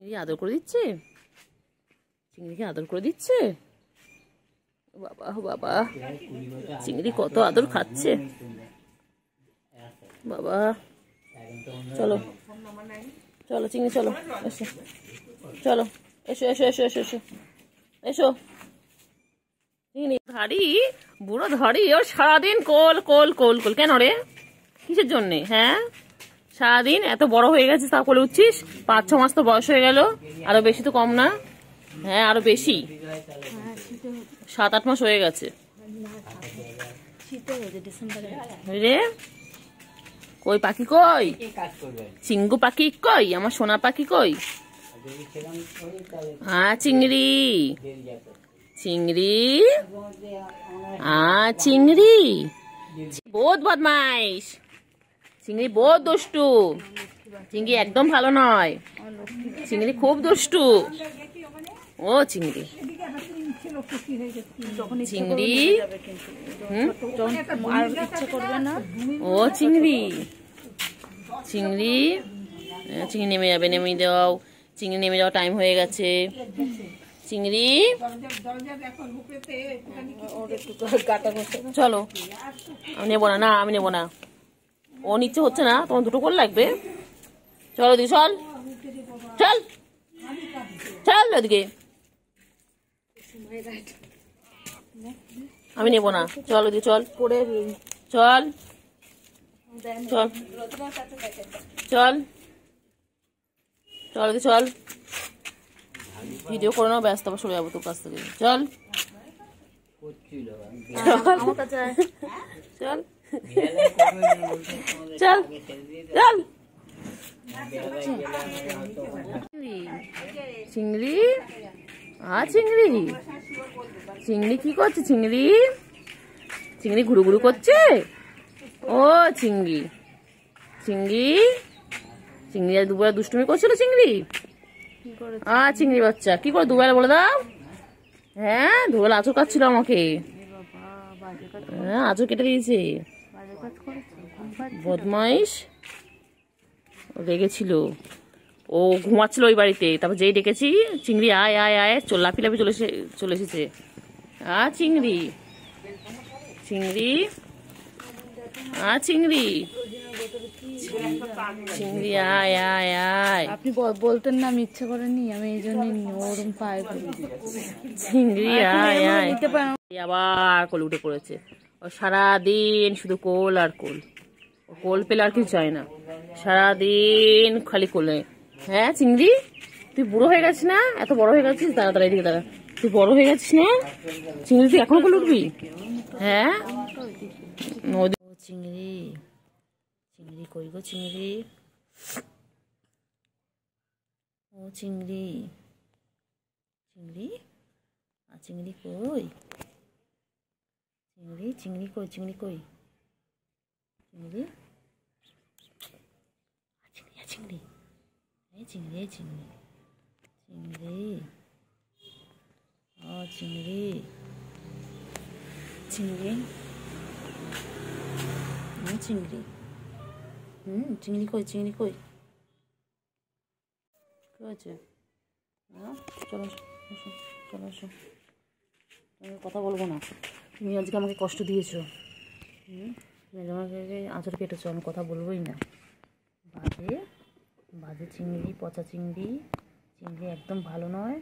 এই আদর করে দিচ্ছে, চিংড়িকে আদর করে দিচ্ছে। বাবা বাবা, চিংড়ি কত আদর খাচ্ছে বাবা। চলো চলো চিংড়ি চলো, এসো চলো, এসো এসো এসো এসো এসো এসো। চিংড়ি ধাড়ি, বুড়ো ধাড়ি, ওর সারাদিন কোল কোল কোল কোল। কেন রে, কিসের জন্যে? হ্যাঁ, সারাদিন এত বড় হয়ে গেছিস তা কোলে উঠছিস? 5-6 মাস তো বয়স হয়ে গেল, আরো বেশি তো কম না? হ্যাঁ আরো বেশি, 7-8 মাস হয়ে গেছে রে। কই পাখি কই, চিঙ্গু পাখি কই, আমার সোনা পাখি কই? হ্যাঁ চিংড়ি, চিংড়ি, চিংড়ি বহুত বদমাইশ, চিংড়ি বহুত দুষ্টু, চিংড়ি একদম ভালো নয়, চিংড়ি খুব দুষ্টু। ও চিংড়ি, চিংড়ি, ও চিংড়ি, চিংড়ি, চিংড়ি নেমে যাবে, নেমে দাও, চিংড়ি নেমে যাওয়া টাইম হয়ে গেছে। চিংড়ি চলো, আমি নেবো না, না আমি নেবো না, ও নিচ্ছে হচ্ছে না, তোমার দুটো করে লাগবে। চলো দি, চল চল চল ওদিকে, আমি নেবো না, চল ওদিকে চল, চল চল চল চল ওদিকে চল, ভিডিও করে নাও, ব্যস্ত আবার সরে যাবো তোর কাছ থেকে। চল চল চল চল। চিংড়ি, চিংড়ি, চিংড়ি কি করছে? চিংড়ি, চিংড়ি ঘুরু ঘুরু করছে। ও চিংড়ি, চিংড়ি, চিংড়ি আর দুবেলা দুষ্টুমি করছিল চিংড়ি। চিংড়ি বাচ্চা কি করে দুবেলা বলে দাও? হ্যাঁ দুবেলা আঁচড় কাটছিল আমাকে, হ্যাঁ আঁচড় কেটে দিয়েছে, বদমাইশ। রেগেছিল, ও ঘুমাচ্ছিল ওই বাড়িতে, তারপর যেই ডেকেছি চিংড়ি আয় আয় আয়, লাফি লাফি চলে এসেছে। চিংড়ি, চিংড়ি, চিংড়ি, চিংড়ি আয় আয় আয়। আপনি বলতেন না, আমি ইচ্ছা করেনি, আমি এই জন্য ওরম পায়ে চিংড়ি আয় আয়। আবার কোল উঠে পড়েছে, ও সারাদিন শুধু কোল আর কোল, ও কোল পেলে আর কিছু চায় না, সারাদিন খালি কোলে। হ্যাঁ চিংড়ি, তুই বুড়ো হয়ে গেছিস না? এত বড় হয়ে গেছিস, দাঁড়া দাঁড়া এদিকে দাঁড়া, তুই বড় হয়ে গেছিস না চিংড়ি? তুই এখনো কোলে উঠবি? হ্যাঁ চিংড়ি, চিংড়ি কই গো চিংড়ি, ও চিংড়ি, চিংড়ি, চিংড়ি কই, চিংড়ি, চিংড়ি কই, চিংড়ি কই, চিংড়ি, চিংড়ি, চিংড়ি, এই চিংড়ি, এই চিংড়ি, চিংড়ি, ও চিংড়ি, চিংড়ি, চিংড়ি, চিংড়ি কই, চিংড়ি কই, কি হয়েছে? চলো এসো, চলো এসো, আমি কথা বলবো না, তুমি আজকে আমাকে কষ্ট দিয়েছো, তুমি আমাকে আঁচড় কেটেছো, আমি কথা বলবোই না। বাজে বাজে চিংড়ি, পচা চিংড়ি, চিংড়ি একদম ভালো নয়।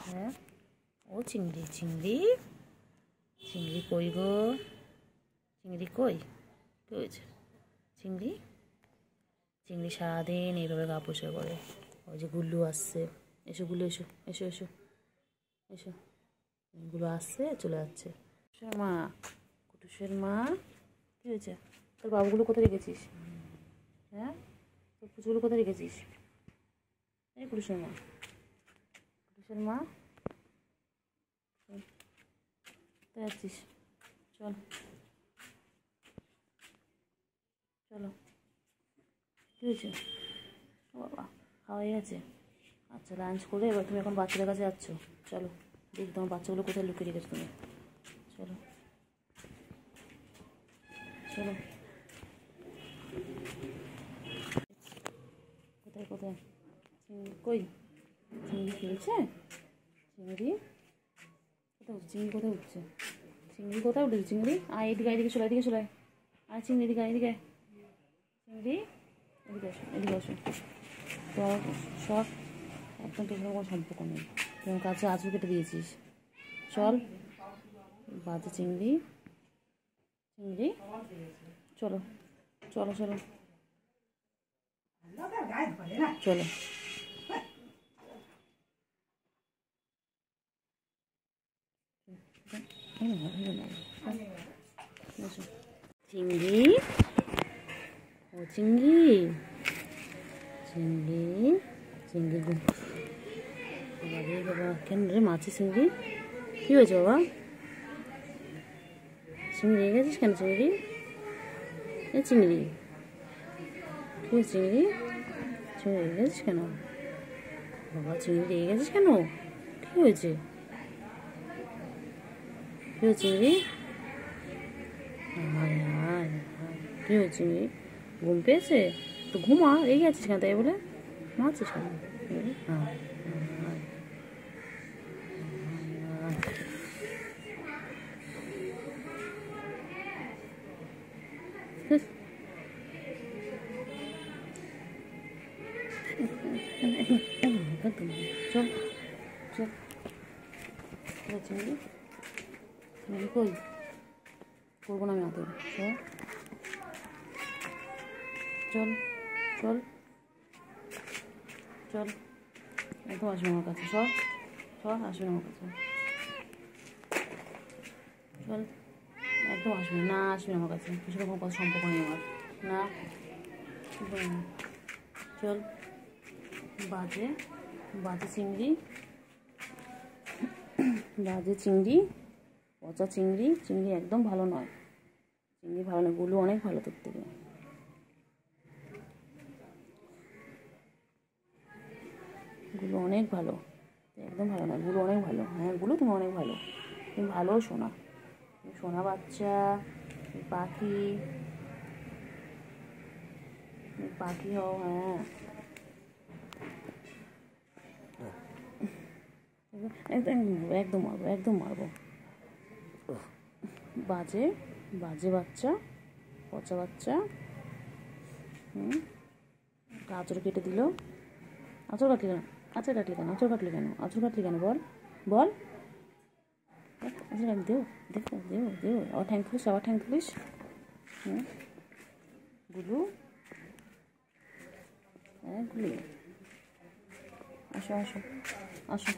হ্যাঁ ও চিংড়ি, চিংড়ি, চিংড়ি কই গো, চিংড়ি কই, কি হয়েছে? চিংড়ি, চিংড়ি সারাদিন এইভাবে গা পুষে করে। ওই যে গুল্লু আসছে, এসো গুল্লু এসো এসো এসো এসো, গুলো আসছে চলে যাচ্ছে। মা, কুটুসের মা, কি হয়েছে? তোর বাবুগুলো কোথায় রেখেছিস? হ্যাঁ তোর পুজোগুলো কোথায় রেখেছিস? এই কুটুসের মা, কুটুসের মা, কোথায় যাচ্ছিস? চল চলো, কি হয়েছে? ও বাবা, খাওয়া হয়ে গেছে? আচ্ছা লাঞ্চ করে এবার তুমি এখন বাচ্চাদের কাছে যাচ্ছ, চলো দেখি তোমার বাচ্চাগুলো কোথায় লুকিয়ে রেখেছো তুমি। চলো চলো, কোথায় কোথায় কই? চিংড়ি খেলছে? চিংড়ি কোথায় উঠছে? চিংড়ি কোথায় উঠছে? চিংড়ি কোথায় উঠেছে? চিংড়ি আয় এদিকে, এদিকে চলে, এদিকে চলে আয়। চিংড়ি এদিকে, এদিকে চিংড়ি, এদিকে আসো, এদিকে আসো। তো সব একদম তোর কোনো সম্পর্ক নেই, তোর কাছে আঁচড় কেটে দিয়েছিস। চল বাজে চিংড়ি, চিংড়ি চলো চলো চলো চলো। চিংড়ি, ও চিংড়ি, চিংড়ি, চিংড়ি বাবা কেন রে মাছি? চিংড়ি কী হয়েছে বাবা? চিংড়ি রেগে গেছিস কেন? চিংড়ি এ চিংড়ি কী হয়েছে? চিংড়ি, চিংড়ি রেগে গেছিস কেন বাবা? চিংড়ি রেগে গেছিস কেন? কী হয়েছে? কী হয়েছে চিংড়ি? কী হয়েছে চিংড়ি? ঘুম পেয়েছে তো ঘুমা, রেগে আছিস কেন তাই বলে? মারছিস কেন? হ্যাঁ চল চল চিংড়ি, চিংড়ি কই? করবো না আমি আদর। চল চল চল, একদম আসবে আমার কাছে। সব সব আসবে আমার কাছে। চল একদম আসবে না, আসবে আমার কাছে। কিছু রকম কথা সম্পর্ক নেই আমার না। চল বাজে বাজে চিংড়ি, বাজে চিংড়ি, পচা চিংড়ি। চিংড়ি একদম ভালো নয়, চিংড়ি ভালো নয়। গুলো অনেক ভালো তোর থেকে, গুলো অনেক ভালো, একদম ভালো নয়। গুলো অনেক ভালো। হ্যাঁ গুলো তুমি অনেক ভালো, তুমি ভালো সোনা, সোনা বাচ্চা, পাখি, পাখি হও। হ্যাঁ একদম মারবো, একদম মারবো। বাজে বাজে বাচ্চা, পচা বাচ্চা। আঁচড় কেটে দিল। আঁচড় কাটলি কেন? আঁচড় কাটলি কেন? আঁচড় কাটলি কেন? আঁচড় কাটলি কেন? বল বল। আচ্ছা দেও দেখো, দেও দেও। আবার ঠ্যাং খুলিস, আবার ঠ্যাং খুলিস। গুলু, হ্যাঁ গুলু আসো আসো আসো।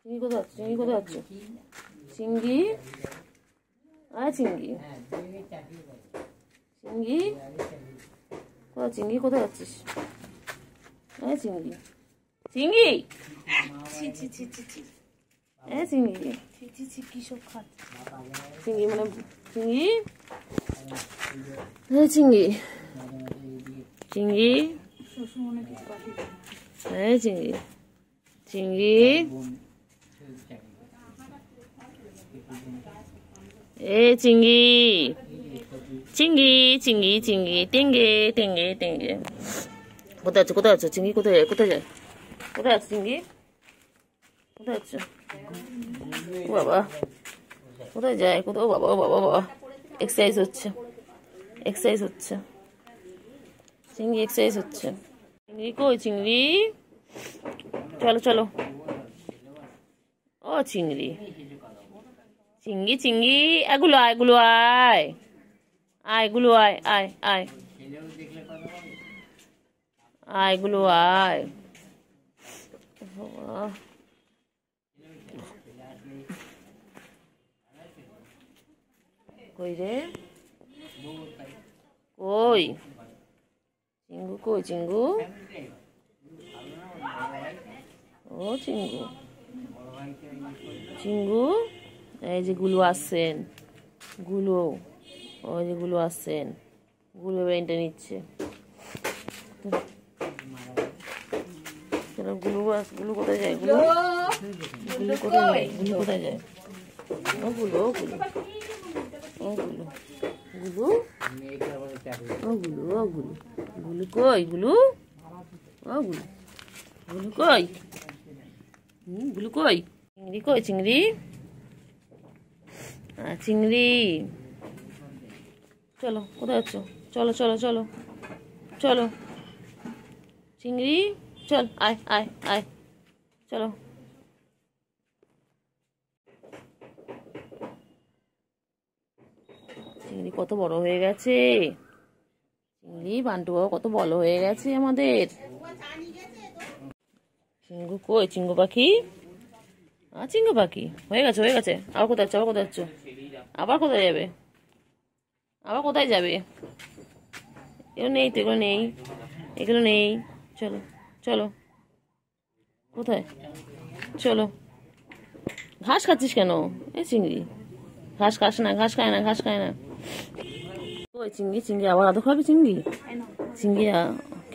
চিংড়ি কোথায় যাচ্ছে? চিংড়ি কোথায় যাচ্ছে? চিংড়ি আয় চিংড়ি, চিংড়ি কোথায়? চিংড়ি কোথায় যাচ্ছিস? হ্যাঁ চিংড়ি, চিংড়ি ছি ছি ছি ছি ছি। হ্যাঁ চিংড়ি ছি ছি ছি কী সব খাচ্ছে চিংড়ি, মানে চিংড়ি। হ্যাঁ চিংড়ি, চিংড়ি, হ্যাঁ চিংড়ি, চিংড়ি, এ চিংড়ি, চিংড়ি, চিংড়ি, চিংড়ি, টেঙ্গে টেঙ্গে টেঙ্গে। কোথায় আছো? কোথায় আছো? চিংড়ি কোথায় যায়? কোথায় যায়? কোথায় আছে চিংড়ি? কোথায় আছো বাবা? কোথায় যায়? কোথাও বাবা? ও বাবা বাবা, এক্সারসাইজ হচ্ছে, এক্সারসাইজ হচ্ছে। চিংড়ি এক্সারসাইজ হচ্ছে। চিংড়ি কই? চিংড়ি চলো চলো। ও চিংড়ি, চিংড়ি, চিংড়ি এগুলো আয়, এগুলো আয়, আয় এগুলো আয়, আয় আয় আয়, এগুলো আয়। কই রে? কই চিঙ্গু? কই চিঙ্গু? ও চিঙ্গু, চিঙ্গু এই যে গুলো আসছেন, গুলো ওই যে গুলো আসছেন, গুলো ব্রেনটা নিচ্ছে। গুলো গুলো কোথায় যায়? গুলো গুলো কোথায় যায়? গুলো কোথায় যায়? ও গুলো, ও গুলো, ও গুলো, গুলো, ও গুলো, ও গুলো, গুলো কই? গুলো, ও গুলো, বুলু কই? বুলু কই? চিংড়ি কই? চিংড়ি, চিংড়ি, চলো, কোথায় যাচ্ছ? চলো চলো চলো চলো, চিংড়ি, চল, আয় আয় আয়, চলো। চিংড়ি কত বড় হয়ে গেছে, চিংড়ি বান্টু বাবা কত বড় হয়ে গেছে আমাদের। চিঙ্গু কই? চিঙ্গু পাখি, চিঙ্গু পাখি হয়ে গেছে, হয়ে গেছে। আবার কোথায় যাচ্ছ? আবার কোথায় যাচ্ছ? আবার কোথায় যাবে? আবার কোথায় যাবে? এগুলো নেই তো, এগুলো নেই, এগুলো নেই। চলো চলো, কোথায়? চলো। ঘাস খাচ্ছিস কেন? এই চিংড়ি ঘাস খাস না, ঘাস খায় না, ঘাস খায় না। ওই চিংড়ি, চিংড়ি আবার আদর খাবি? চিংড়ি, চিংড়ি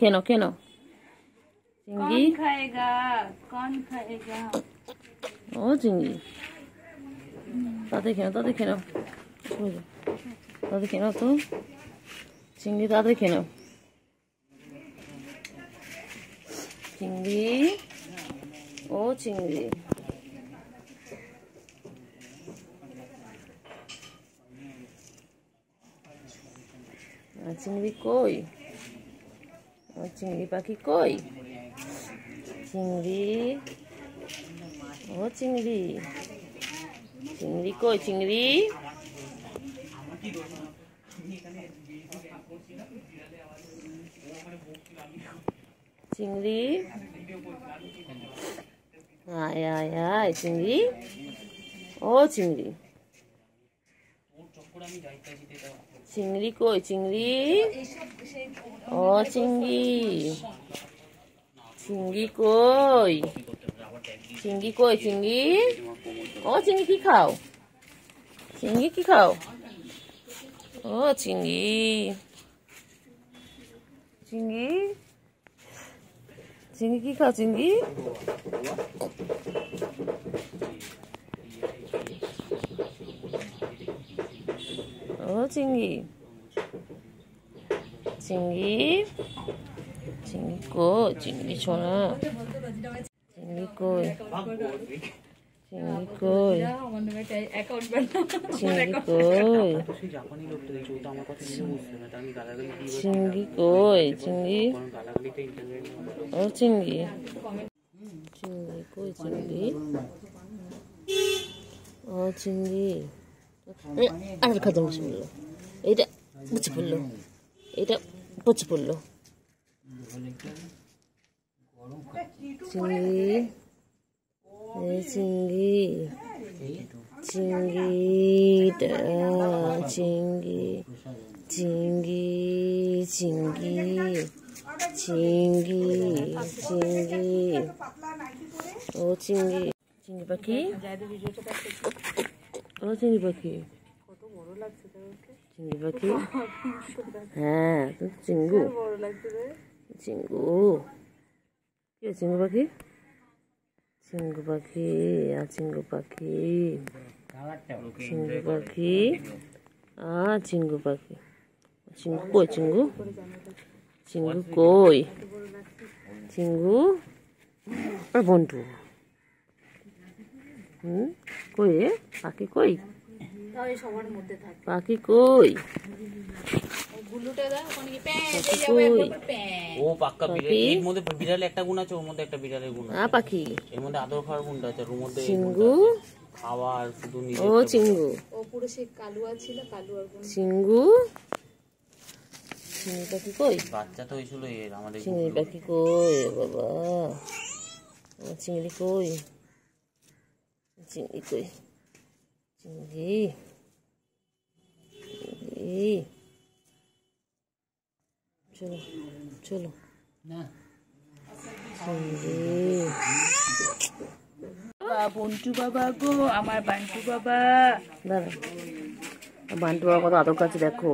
কেন কেন? চিংড়ি খাएगा, कौन खाएगा? ও চিংড়ি, তাতে কেন, তাতে কেন, তাতে কেন তো চিংড়ি, তাতে কেন? চিংড়ি, ও চিংড়ি, চিংড়ি কই? চিংড়ি পাখি কই? চিংড়ি, ও চিংড়ি, চিংড়ি কই? চিংড়ি, চিংড়ি, আয় আয় আয় চিংড়ি, ও চিংড়ি, চিংড়ি কই? চিংড়ি, ও চিংড়ি, চিংড়ি কই? চিংড়ি কই? চিংড়ি, ও চিংড়ি কি খাও? চিংড়ি কি খাও? ও চিংড়ি, চিংড়ি, চিংড়ি কি খাও? চিংড়ি, ও চিংড়ি, চিংড়ি, চিংড়ি কই? চিংড়ি ছোনা, চিংড়ি কই? চিংড়ি কই? চিংড়ি কই? চিংড়ি কই? চিংড়ি, ও চিংড়ি, চিংড়ি কই? চিংড়ি, ও চিংড়ি, আর খাদ্য বসে পড়লো, এইটা বুঝে পড়লো, এটা বুঝে পড়লো। চিংড়ি, চিংড়ি, চিংড়িটা, চিংড়ি, চিংড়ি, চিংড়ি, চিংড়ি, চিংড়ি, ও চিংড়ি, চিংড়ি পাখি, ও চিংড়ি পাখি, চিংড়ি পাখি, হ্যাঁ চিঙ্গু, চিঙ্গু, কি চিঙ্গু পাখি? চিঙ্গু পাখি, চিঙ্গু পাখি, চিঙ্গু পাখি, চিঙ্গু পাখি, চিঙ্গু কই? চিঙ্গু, চিঙ্গু কই? চিঙ্গু আর বন্টু, কই রে পাখি? কই পাখি? কই ও পাক্কা এর মধ্যে বিড়ালে একটা গুণ আছে, ওর মধ্যে একটা বিড়ালের গুণ আছে। পাখি এর মধ্যে আদর খাওয়ার গুণটা আছে, ওর মধ্যে চিঙ্গু, খাওয়া আর শুধু নিজে। ও চিঙ্গু, ও পুরো সেই কালুয়া ছিল, কালুয়ার গুণ। চিঙ্গু, চিংড়ি পাখি কই? বাচ্চা তো হয়েছিল এর আমাদের। চিংড়ি পাখি কই বাবা? চিংড়ি কই? চিংড়ি কই? চিংড়ি, চিংড়ি, চলো চলো না, চিংড়ি, বন্টু বাবা গো, আমার বান্টু বাবা। দাঁড়া, বান্টু বাবা কত আদর খাচ্ছে দেখো,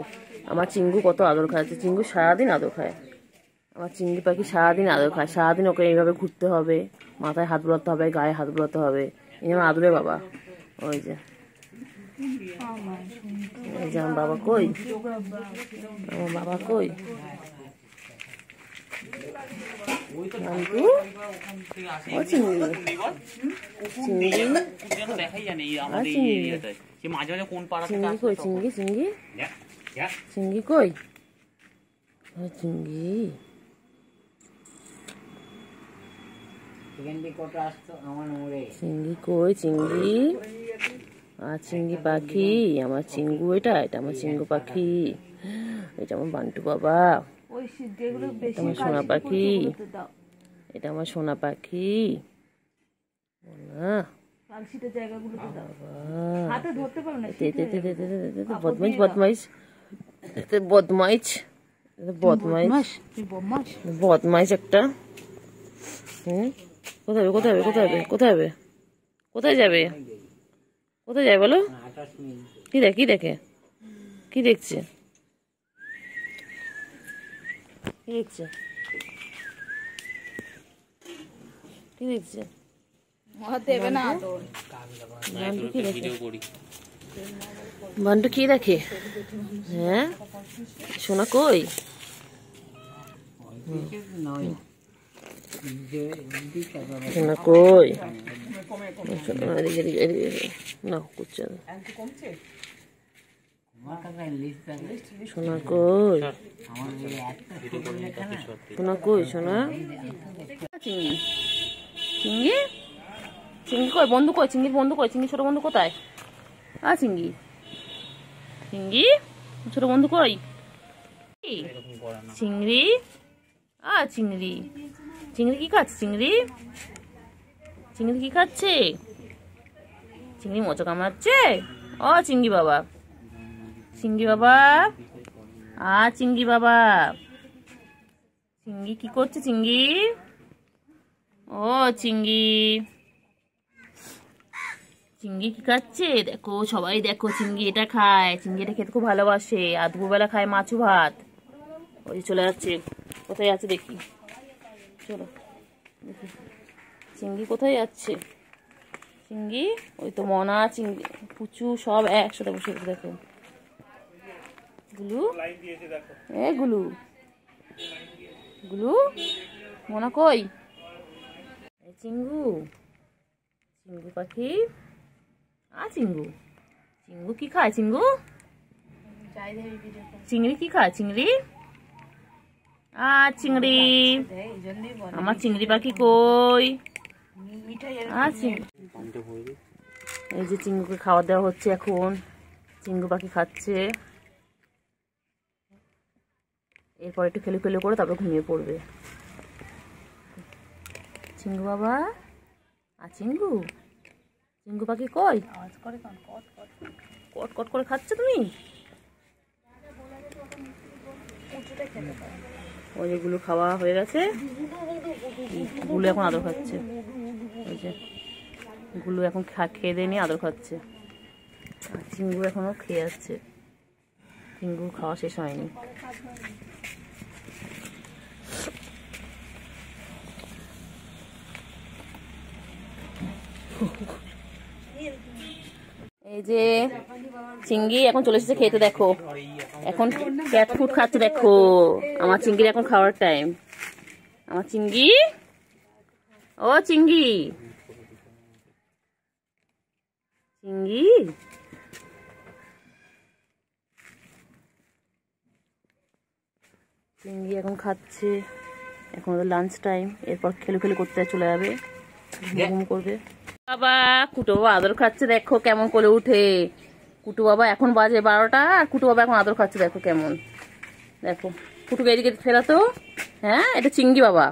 আমার চিঙ্গু কত আদর খাচ্ছে। চিঙ্গু সারাদিন আদর খায়, আমার চিংড়ি পাখি সারাদিন আদর খায়। সারাদিন ওকে এইভাবে ঘুরতে হবে, মাথায় হাত বুলাতে হবে, গায়ে হাত বুলাতে হবে। এই আমার আদরে বাবা। ওই যে, এই যে আমার বাবা কই? আমার বাবা কই? বান্টু ও চিংড়ি চিংড়ি দেখাই জানে আমাদের এই এরিয়াটায় সে মাঝে মাঝে কোন পাড়া থেকে চিংড়ি কই চিংড়ি চিংড়ি চিংড়ি কই চিংড়ি চিংড়ি কই চিংড়ি আর চিংড়ি পাখি আমার চিঙ্গু এটা এটা আমার চিঙ্গু পাখি এটা আমার বান্টু বাবা এটা আমার সোনা পাখি এটা আমার সোনা পাখি বদমাইশ বদমাইশ বদমাইশ বদমাইশ বদমাইশ একটা কোথায় কোথায় কোথায় কোথায় কোথায় যাবে কোথায় যাবে বলো কি দেখে কি দেখে কি দেখছে কি দেখছে কি দেখছে বান্টু কি দেখে হ্যাঁ সোনা কই সোনা কই না করছে সোনা কই সোনা কই সোনা চিংড়ি চিংড়ি চিংড়ি কই বন্ধু কই চিংড়ির বন্ধু কই চিংড়ি ছোট বন্ধু কোথায় চিংড়ি চিংড়ি ছোট বন্ধু কই চিংড়ি চিংড়ি চিংড়ি কি খাচ্ছে চিংড়ি চিংড়ি কি খাচ্ছে চিংড়ি মোচা কামড়াচ্ছে চিংড়ি বাবা চিংড়ি বাবা চিংড়ি বাবা চিংড়ি কি করছে চিংড়ি চিংড়ি চিংড়ি কি খাচ্ছে দেখো সবাই দেখো চিংড়ি এটা খায় চিংড়ি এটা খেতে খুব ভালোবাসে আর দুপুরবেলা খায় মাছু ভাত ওই চলে যাচ্ছে কোথায় আছে দেখি চলো দেখি চিংড়ি কোথায় যাচ্ছে চিংড়ি ওই তো মনা চিংড়ি পুচু সব একসাথে বসে দেখো গুলু গুলু গুলু মনা কই চিঙ্গু চিঙ্গু পাখি চিঙ্গু চিঙ্গু কি খায় চিঙ্গু চিংড়ি কি খায় চিংড়ি চিংড়ি আমার চিংড়ি পাখি কই এই যে চিঙ্গুকে খাওয়া দেওয়া হচ্ছে এখন চিঙ্গু পাখি খাচ্ছে এরপর একটু খেলে খেলে করে তারপর ঘুমিয়ে পড়বে চিঙ্গু বাবা চিঙ্গু চিঙ্গু পাখি কই কট কট করে খাচ্ছে তুমি ওই যেগুলো খাওয়া হয়ে গেছে গুলো এখন আদর খাচ্ছে ওই যে গুলো এখন খেয়ে দিয়ে নিয়ে আদর খাচ্ছে আর চিঙ্গু এখনো খেয়ে যাচ্ছে চিঙ্গু খাওয়া শেষ হয়নি এই যে চিংড়ি এখন চলে এসেছে খেতে দেখো এখন ক্যাট ফুড খাচ্ছে দেখো আমার চিংড়ির এখন খাওয়ার টাইম আমার চিংড়ি চিংড়ি চিংড়ি চিংড়ি এখন খাচ্ছে এখন ওদের লাঞ্চ টাইম এরপর খেলে খেলে করতে চলে যাবে ঘুম করবে বাবা কুটু বাবা আদর খাচ্ছে দেখো কেমন করে উঠে কুটু বাবা এখন বাজে 12টা আর কুটু বাবা এখন আদর খাচ্ছে দেখো কেমন দেখো কুটুকে এদিকে ফেরাতো হ্যাঁ এটা চিংড়ি বাবা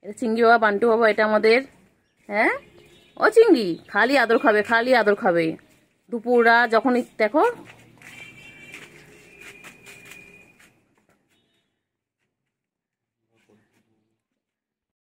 এটা চিংড়ি বাবা বান্টু বাবা এটা আমাদের হ্যাঁ চিংড়ি খালি আদর খাবে দুপুররা যখন দেখো